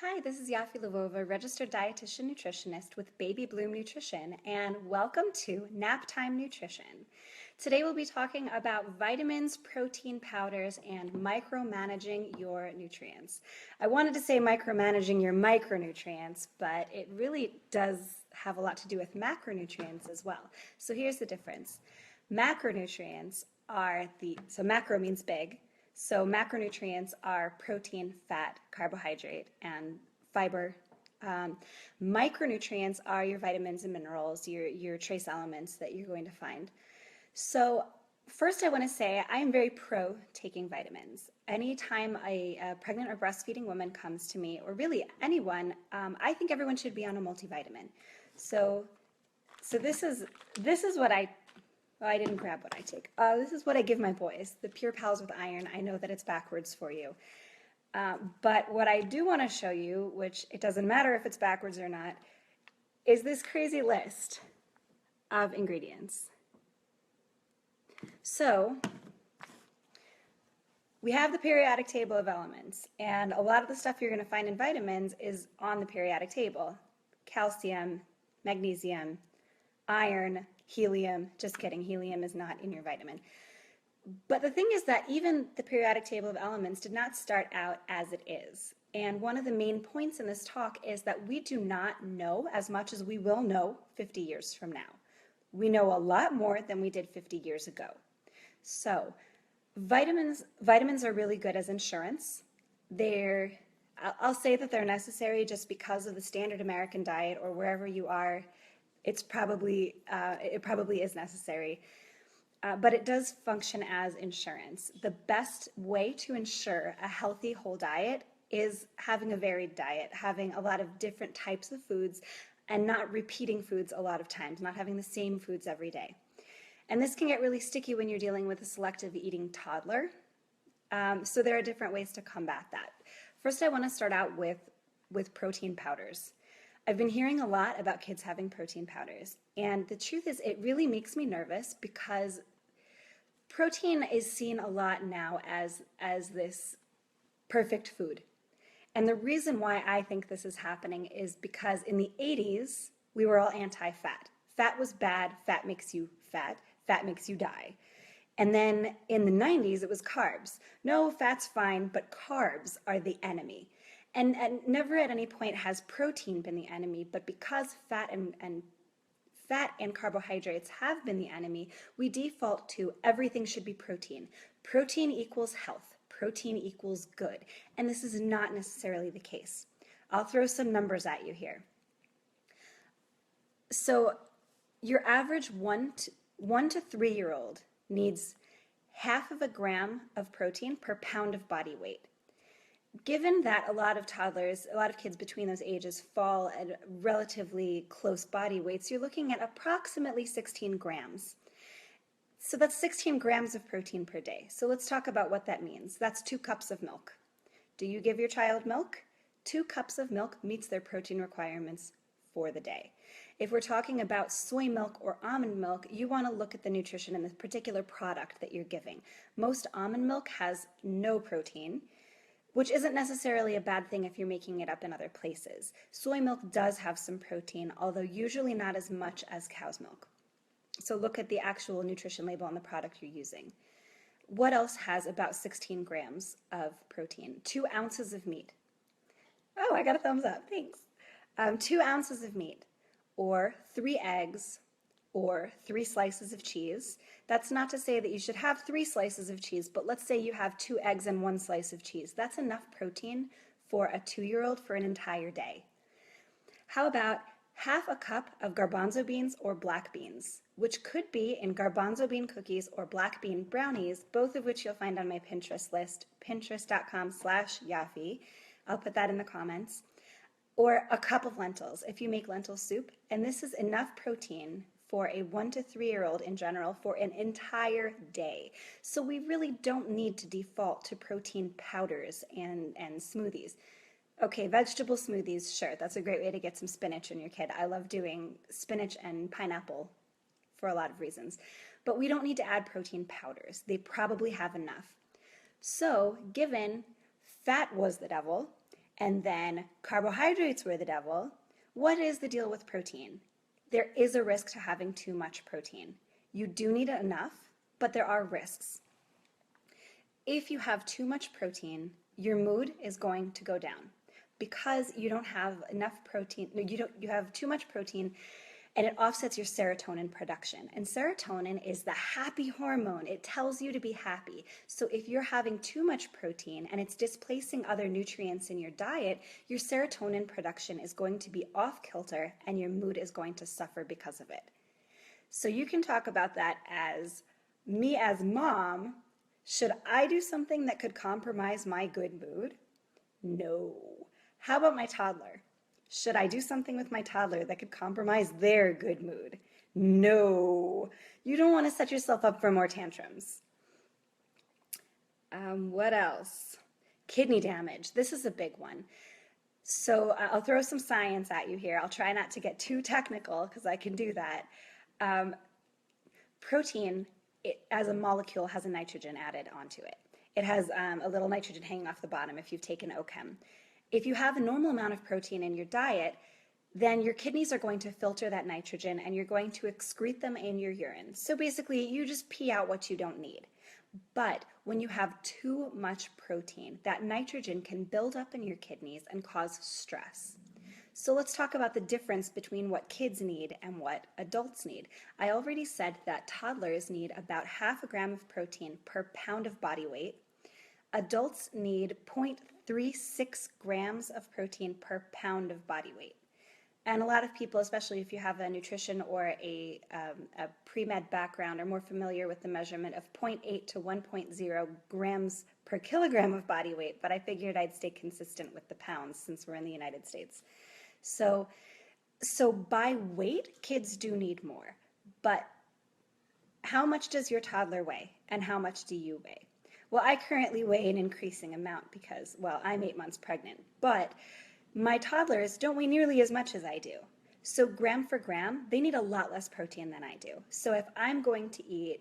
Hi, this is Yaffi Lvova, registered dietitian nutritionist with Baby Bloom Nutrition, and welcome to Nap Time Nutrition. Today we'll be talking about vitamins, protein powders, and micromanaging your nutrients. I wanted to say micromanaging your micronutrients, but it really does have a lot to do with macronutrients as well. So here's the difference. Macronutrients are so macro means big. So macronutrients are protein, fat, carbohydrate, and fiber. Micronutrients are your vitamins and minerals, your trace elements that you're going to find. So first I want to say I am very pro taking vitamins. Anytime a pregnant or breastfeeding woman comes to me, or really anyone, I think everyone should be on a multivitamin. So this is what I didn't grab what I take. This is what I give my boys, the Pure Pals with Iron. I know that it's backwards for you. But what I do want to show you, which it doesn't matter if it's backwards or not, is this crazy list of ingredients. So we have the periodic table of elements, and a lot of the stuff you're going to find in vitamins is on the periodic table. Calcium, magnesium, iron, helium. Just kidding, helium is not in your vitamin. But the thing is that even the periodic table of elements did not start out as it is. And one of the main points in this talk is that we do not know as much as we will know 50 years from now. We know a lot more than we did 50 years ago. So vitamins are really good as insurance. I'll say that they're necessary just because of the standard American diet, or wherever you are, it probably is necessary. But it does function as insurance. The best way to ensure a healthy whole diet is having a varied diet, having a lot of different types of foods, and not repeating foods a lot of times, not having the same foods every day. And this can get really sticky when you're dealing with a selective eating toddler. So there are different ways to combat that. First, I want to start out with protein powders. I've been hearing a lot about kids having protein powders, and the truth is it really makes me nervous because protein is seen a lot now as this perfect food. And the reason why I think this is happening is because in the 80s, we were all anti-fat. Fat was bad, fat makes you fat, fat makes you die. And then in the 90s, it was carbs. No, fat's fine, but carbs are the enemy. And never at any point has protein been the enemy, but because fat and carbohydrates have been the enemy, we default to everything should be protein. Protein equals health. Protein equals good. And this is not necessarily the case. I'll throw some numbers at you here. So your average 1 to 3-year-old needs half of a gram of protein per pound of body weight. Given that a lot of kids between those ages fall at relatively close body weights, you're looking at approximately 16 grams. So that's 16 grams of protein per day. So let's talk about what that means. That's 2 cups of milk. Do you give your child milk? 2 cups of milk meets their protein requirements for the day. If we're talking about soy milk or almond milk, you want to look at the nutrition in the particular product that you're giving. Most almond milk has no protein, which isn't necessarily a bad thing if you're making it up in other places. Soy milk does have some protein, although usually not as much as cow's milk. So look at the actual nutrition label on the product you're using. What else has about 16 grams of protein? 2 ounces of meat. Oh, I got a thumbs up, thanks. 2 ounces of meat, or 3 eggs, or 3 slices of cheese. That's not to say that you should have 3 slices of cheese, but let's say you have 2 eggs and 1 slice of cheese. That's enough protein for a 2-year-old for an entire day. How about half a cup of garbanzo beans or black beans, which could be in garbanzo bean cookies or black bean brownies, both of which you'll find on my Pinterest list, pinterest.com/Yaffi. I'll put that in the comments. Or a cup of lentils if you make lentil soup, and this is enough protein for a 1 to 3-year-old in general for an entire day. So we really don't need to default to protein powders and smoothies. Okay, vegetable smoothies, sure, that's a great way to get some spinach in your kid. I love doing spinach and pineapple for a lot of reasons. But we don't need to add protein powders. They probably have enough. So given fat was the devil, and then carbohydrates were the devil. What is the deal with protein? There is a risk to having too much protein. You do need enough, but there are risks. If you have too much protein, your mood is going to go down because you don't have enough protein. You have too much protein, and it offsets your serotonin production. And serotonin is the happy hormone. It tells you to be happy. So if you're having too much protein and it's displacing other nutrients in your diet, your serotonin production is going to be off kilter and your mood is going to suffer because of it. So you can talk about that as me as mom. Should I do something that could compromise my good mood? No. How about my toddler? Should I do something with my toddler that could compromise their good mood? No. You don't want to set yourself up for more tantrums. What else? Kidney damage. This is a big one. So I'll throw some science at you here. I'll try not to get too technical because I can do that. Protein, as a molecule, has a nitrogen added onto it. It has a little nitrogen hanging off the bottom if you've taken OChem. If you have a normal amount of protein in your diet, then your kidneys are going to filter that nitrogen and you're going to excrete them in your urine. So basically, you just pee out what you don't need. But when you have too much protein, that nitrogen can build up in your kidneys and cause stress. So let's talk about the difference between what kids need and what adults need. I already said that toddlers need about 0.5 gram of protein per pound of body weight. Adults need 0.36 grams of protein per pound of body weight. And a lot of people, especially if you have a nutrition or a pre-med background, are more familiar with the measurement of 0.8 to 1.0 grams per kilogram of body weight, but I figured I'd stay consistent with the pounds since we're in the United States. So by weight, kids do need more, but how much does your toddler weigh and how much do you weigh? Well, I currently weigh an increasing amount because, well, I'm 8 months pregnant, but my toddlers don't weigh nearly as much as I do. So gram for gram, they need a lot less protein than I do. So if I'm going to eat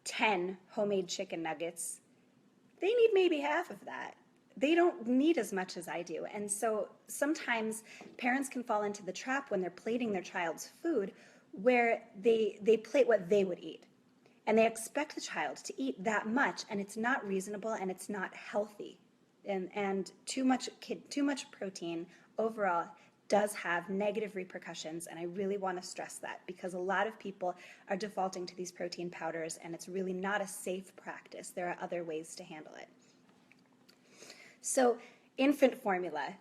10 homemade chicken nuggets, they need maybe half of that. They don't need as much as I do. And so sometimes parents can fall into the trap when they're plating their child's food where they plate what they would eat. And they expect the child to eat that much, and it's not reasonable and it's not healthy. And too much protein overall does have negative repercussions, and I really want to stress that because a lot of people are defaulting to these protein powders, and it's really not a safe practice. There are other ways to handle it. So infant formula.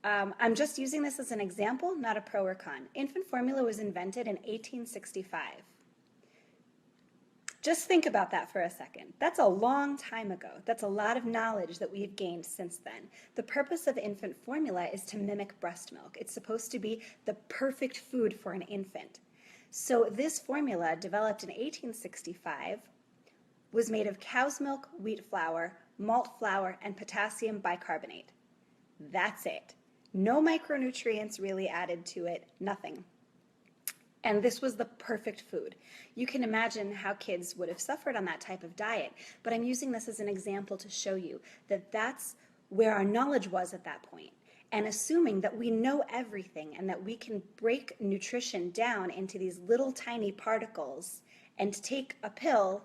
I'm just using this as an example, not a pro or con. Infant formula was invented in 1865. Just think about that for a second. That's a long time ago. That's a lot of knowledge that we've gained since then. The purpose of infant formula is to mimic breast milk. It's supposed to be the perfect food for an infant. So this formula, developed in 1865, was made of cow's milk, wheat flour, malt flour, and potassium bicarbonate. That's it. No micronutrients really added to it, nothing. And this was the perfect food. You can imagine how kids would have suffered on that type of diet, but I'm using this as an example to show you that that's where our knowledge was at that point. And assuming that we know everything and that we can break nutrition down into these little tiny particles and take a pill,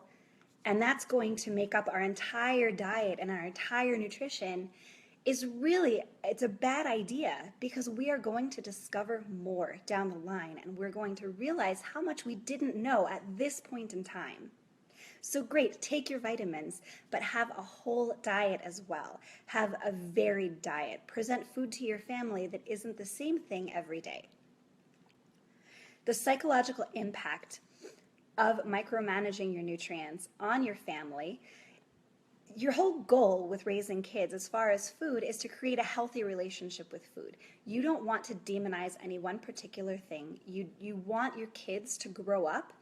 and that's going to make up our entire diet and our entire nutrition, is really, it's a bad idea because we are going to discover more down the line and we're going to realize how much we didn't know at this point in time. So great, take your vitamins, but have a whole diet as well. Have a varied diet. Present food to your family that isn't the same thing every day. The psychological impact of micromanaging your nutrients on your family. Your whole goal with raising kids as far as food is to create a healthy relationship with food. You don't want to demonize any one particular thing. You want your kids to grow up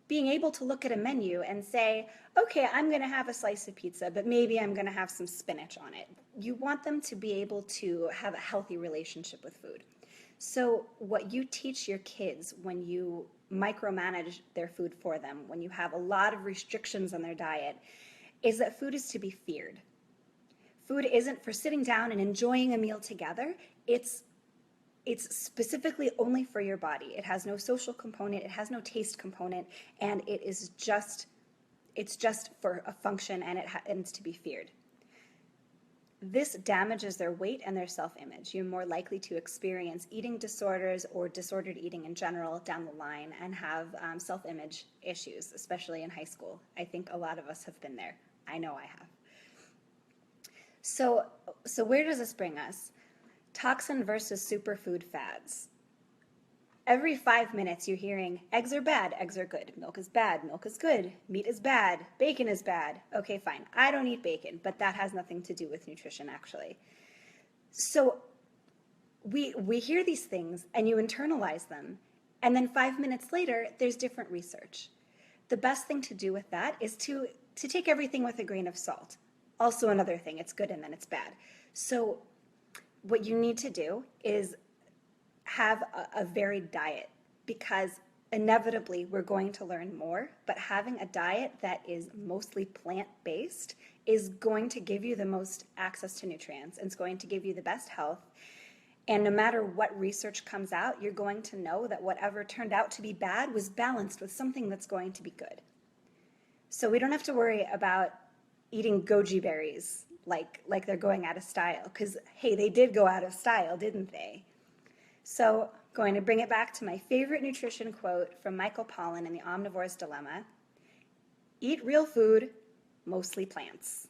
being able to look at a menu and say, okay, I'm going to have a slice of pizza, but maybe I'm going to have some spinach on it. You want them to be able to have a healthy relationship with food. So what you teach your kids when you micromanage their food for them, when you have a lot of restrictions on their diet, is that food is to be feared. Food isn't for sitting down and enjoying a meal together. It's specifically only for your body. It has no social component, it has no taste component, and it's just for a function, and it's to be feared. This damages their weight and their self-image. You're more likely to experience eating disorders or disordered eating in general down the line and have self-image issues, especially in high school. I think a lot of us have been there. I know I have. So where does this bring us? Toxin versus superfood fads. Every 5 minutes you're hearing, eggs are bad, eggs are good, milk is bad, milk is good, meat is bad, bacon is bad. Okay, fine, I don't eat bacon, but that has nothing to do with nutrition, actually. So we hear these things and you internalize them, and then 5 minutes later, there's different research. The best thing to do with that is to take everything with a grain of salt. Also another thing, it's good and then it's bad. So what you need to do is have a varied diet, because inevitably we're going to learn more, but having a diet that is mostly plant-based is going to give you the most access to nutrients, and it's going to give you the best health. And no matter what research comes out, you're going to know that whatever turned out to be bad was balanced with something that's going to be good. So we don't have to worry about eating goji berries like they're going out of style, because hey, they did go out of style, didn't they? So going to bring it back to my favorite nutrition quote from Michael Pollan in The Omnivore's Dilemma: eat real food, mostly plants.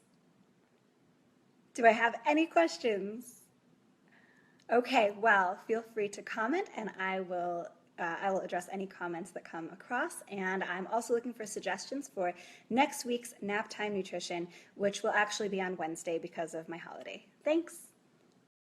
Do I have any questions? Okay, well, feel free to comment, and I will address any comments that come across. And I'm also looking for suggestions for next week's nap time nutrition, which will actually be on Wednesday because of my holiday. Thanks.